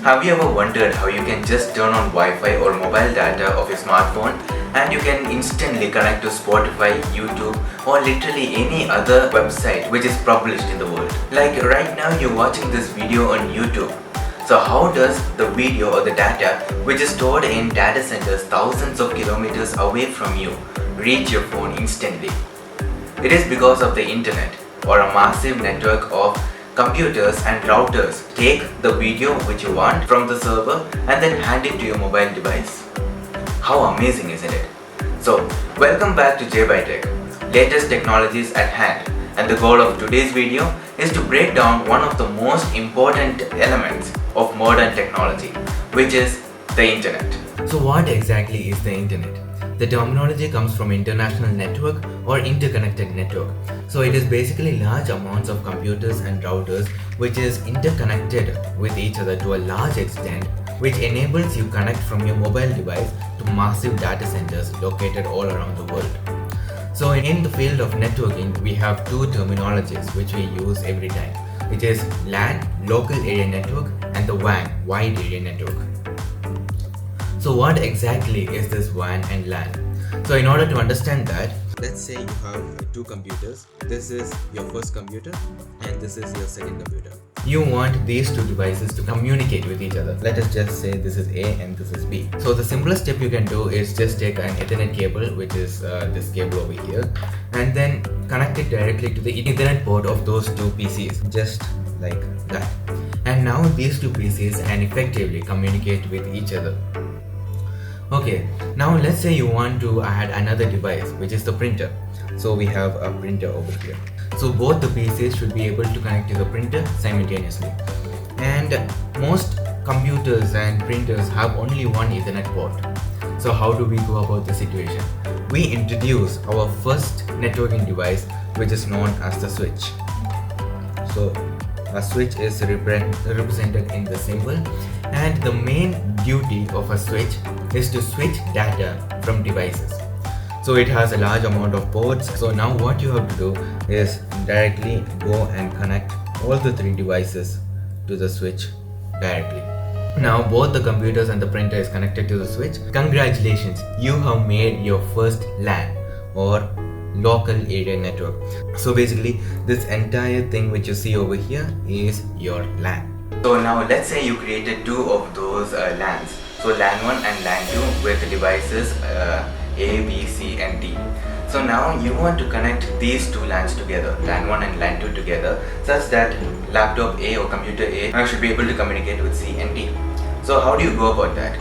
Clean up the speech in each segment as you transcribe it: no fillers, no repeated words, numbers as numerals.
Have you ever wondered how you can just turn on Wi-Fi or mobile data of your smartphone and you can instantly connect to Spotify, YouTube or literally any other website which is published in the world? Like right now you're watching this video on YouTube. So how does the video or the data which is stored in data centers thousands of kilometers away from you reach your phone instantly? It is because of the internet or a massive network of computers and routers take the video which you want from the server and then hand it to your mobile device. How amazing, isn't it? So, welcome back to J by Tech, latest technologies at hand, and the goal of today's video is to break down one of the most important elements of modern technology, which is the internet. So what exactly is the internet? The terminology comes from international network or interconnected network. So it is basically large amounts of computers and routers which is interconnected with each other to a large extent, which enables you connect from your mobile device to massive data centers located all around the world. So in the field of networking, we have two terminologies which we use every time, which is LAN, local area network, and the WAN, wide area network. So what exactly is this WAN and LAN? So in order to understand that, let's say you have two computers. This is your first computer and this is your second computer. You want these two devices to communicate with each other. Let us just say this is A and this is B. So the simplest step you can do is just take an Ethernet cable, which is this cable over here, and then connect it directly to the Ethernet port of those two PCs, just like that. And now these two PCs can effectively communicate with each other. Okay, now let's say you want to add another device, which is the printer. So we have a printer over here. So both the PCs should be able to connect to the printer simultaneously. And most computers and printers have only one Ethernet port. So how do we go about the situation? We introduce our first networking device, which is known as the switch. So a switch is represented in the symbol, and the main duty of a switch is to switch data from devices. So it has a large amount of ports. So now what you have to do is directly go and connect all the three devices to the switch directly. Now both the computers and the printer is connected to the switch. Congratulations, you have made your first LAN or local area network. So basically this entire thing which you see over here is your LAN. So now let's say you created two of those LANs. So LAN 1 and LAN 2 with devices A, B, C and D. So now you want to connect these two LANs together, LAN 1 and LAN 2 together, such that laptop A or computer A should be able to communicate with C and D. So how do you go about that?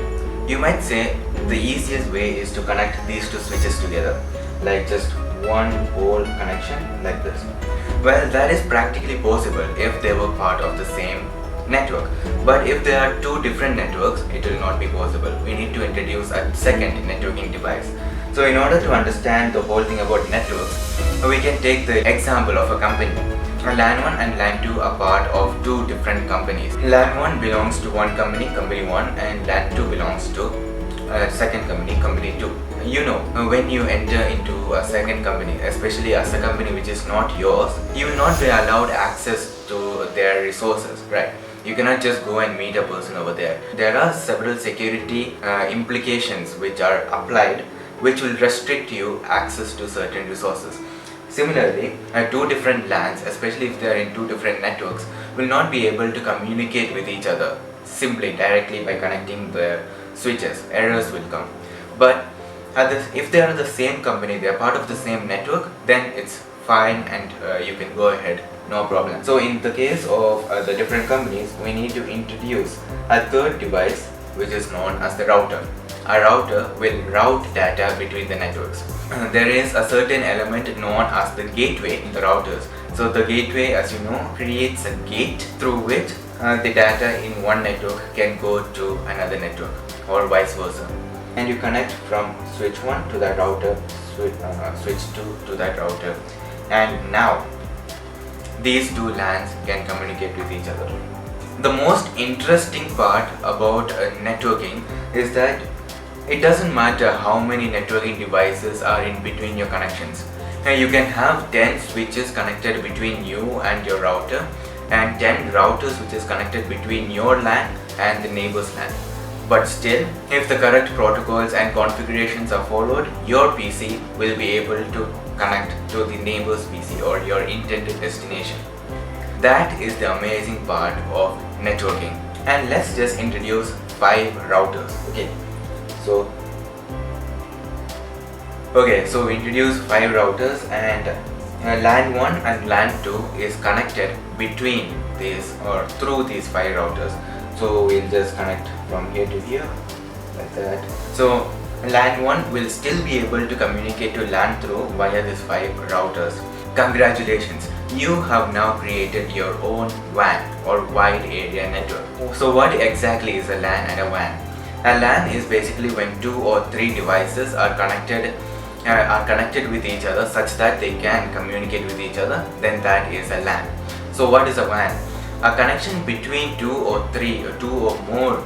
You might say the easiest way is to connect these two switches together, like just one whole connection like this. Well, that is practically possible if they were part of the same network, but if there are two different networks, it will not be possible. We need to introduce a second networking device. So in order to understand the whole thing about networks, we can take the example of a company. LAN 1 and LAN 2 are part of two different companies. LAN 1 belongs to one company, company 1, and LAN 2 belongs to a second company, company 2. You know, when you enter into a second company, especially as a company which is not yours, you will not be allowed access to their resources, right? You cannot just go and meet a person over there. There are several security implications which are applied, which will restrict you access to certain resources. Similarly, two different LANs, especially if they are in two different networks, will not be able to communicate with each other simply directly by connecting the switches. Errors will come. But if they are the same company, they are part of the same network, then it's fine and you can go ahead, no problem. So in the case of the different companies, we need to introduce a third device which is known as the router. A router will route data between the networks. There is a certain element known as the gateway in the routers. So the gateway, as you know, creates a gate through which the data in one network can go to another network or vice versa. And you connect from switch 1 to that router, switch 2 to that router, and now these two LANs can communicate with each other. The most interesting part about networking is that it doesn't matter how many networking devices are in between your connections. You can have 10 switches connected between you and your router, and 10 routers which is connected between your LAN and the neighbor's LAN. But still, if the correct protocols and configurations are followed, your PC will be able to connect to the neighbor's PC or your intended destination. That is the amazing part of networking. And let's just introduce 5 routers. So we introduce 5 routers, and LAN 1 and LAN 2 is connected between these or through these 5 routers. So we'll just connect from here to here like that. So LAN 1 will still be able to communicate to LAN through via these 5 routers. Congratulations, you have now created your own WAN or wide area network. So what exactly is a LAN and a WAN? A LAN is basically when 2 or 3 devices are connected with each other such that they can communicate with each other, then that is a LAN. So what is a WAN? A connection between 2 or 3 or 2 or more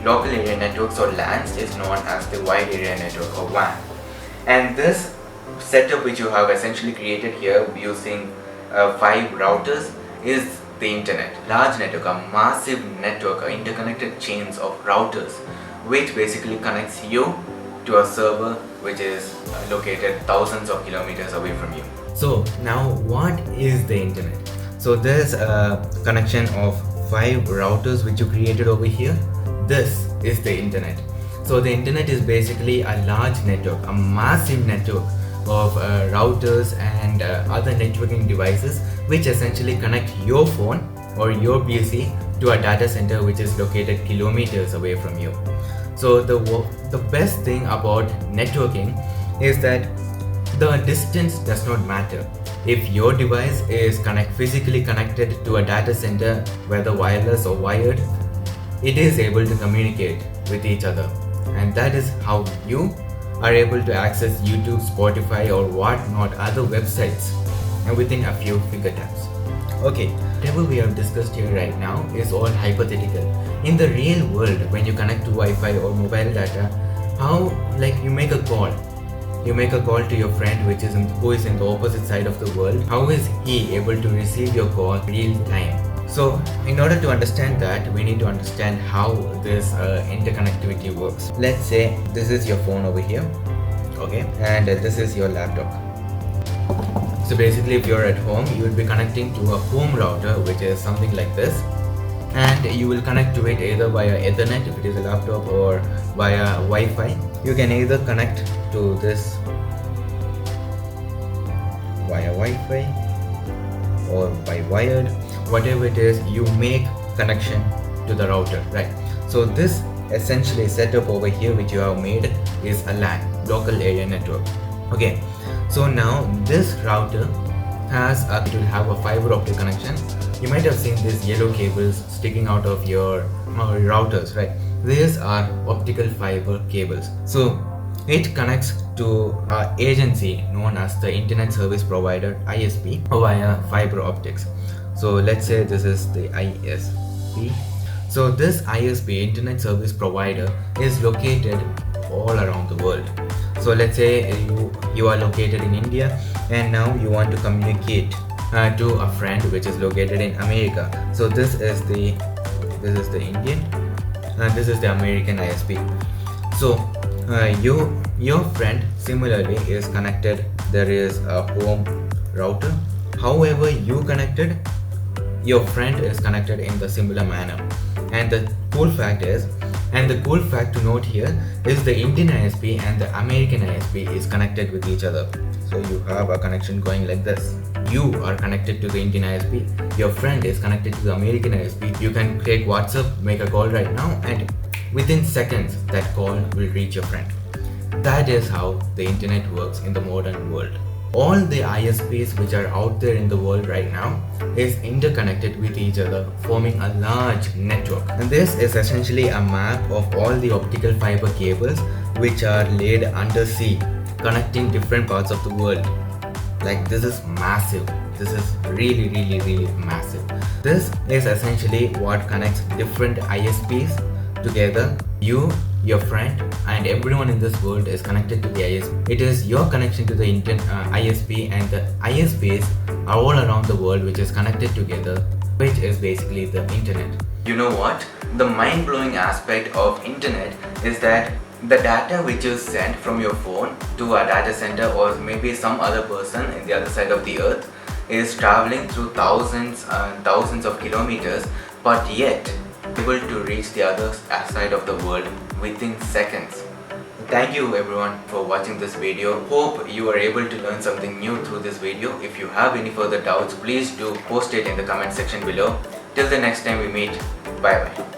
local area networks or LANs is known as the wide area network or WAN. And this setup which you have essentially created here using 5 routers is the internet. Large network, a massive network, interconnected chains of routers which basically connects you to a server which is located thousands of kilometers away from you. So now what is the internet? So there's a connection of 5 routers which you created over here. This is the internet. So the internet is basically a large network, a massive network of routers and other networking devices which essentially connect your phone or your PC to a data center which is located kilometers away from you. So the best thing about networking is that the distance does not matter. If your device is physically connected to a data center, whether wireless or wired, it is able to communicate with each other, and that is how you are able to access YouTube, Spotify or whatnot other websites within a few finger taps. Whatever we have discussed here right now is all hypothetical. In the real world, when you connect to Wi-Fi or mobile data, you make a call to your friend who is in the opposite side of the world. How is he able to receive your call real time? So in order to understand that, we need to understand how this interconnectivity works. Let's say this is your phone over here, and this is your laptop. So basically, if you're at home, you will be connecting to a home router, which is something like this, and you will connect to it either via Ethernet if it is a laptop or via Wi-Fi. You can either connect to this via Wi-Fi or by wired, whatever it is, you make connection to the router, right? So this essentially setup over here which you have made is a LAN, local area network. So now this router it will have a fiber optic connection. You might have seen these yellow cables sticking out of your routers, right? These are optical fiber cables. So it connects to an agency known as the Internet Service Provider, ISP, via fiber optics. So let's say this is the ISP. So this ISP, Internet Service Provider, is located all around the world. So let's say you are located in India and now you want to communicate to a friend which is located in America. So this is the Indian and this is the American ISP. So your friend similarly is connected. There is a home router. However you connected, your friend is connected in the similar manner. And the cool fact to note here is the Indian ISP and the American ISP is connected with each other. So you have a connection going like this. You are connected to the Indian ISP, your friend is connected to the American ISP. You can take WhatsApp, make a call right now, and within seconds that call will reach your friend. That is how the internet works in the modern world. All the ISPs which are out there in the world right now is interconnected with each other, forming a large network. And this is essentially a map of all the optical fiber cables which are laid under sea, connecting different parts of the world. Like, this is massive. This is really massive. This is essentially what connects different ISPs together. You, your friend, and everyone in this world is connected to the ISP. It is your connection to the ISP and the ISPs are all around the world which is connected together which is basically the internet. You know what? The mind-blowing aspect of internet is that the data which you send from your phone to a data center or maybe some other person in the other side of the earth is traveling through thousands and thousands of kilometers, but yet able to reach the other side of the world within seconds. Thank you everyone for watching this video. Hope you are able to learn something new through this video. If you have any further doubts, please do post it in the comment section below. Till the next time we meet, bye bye.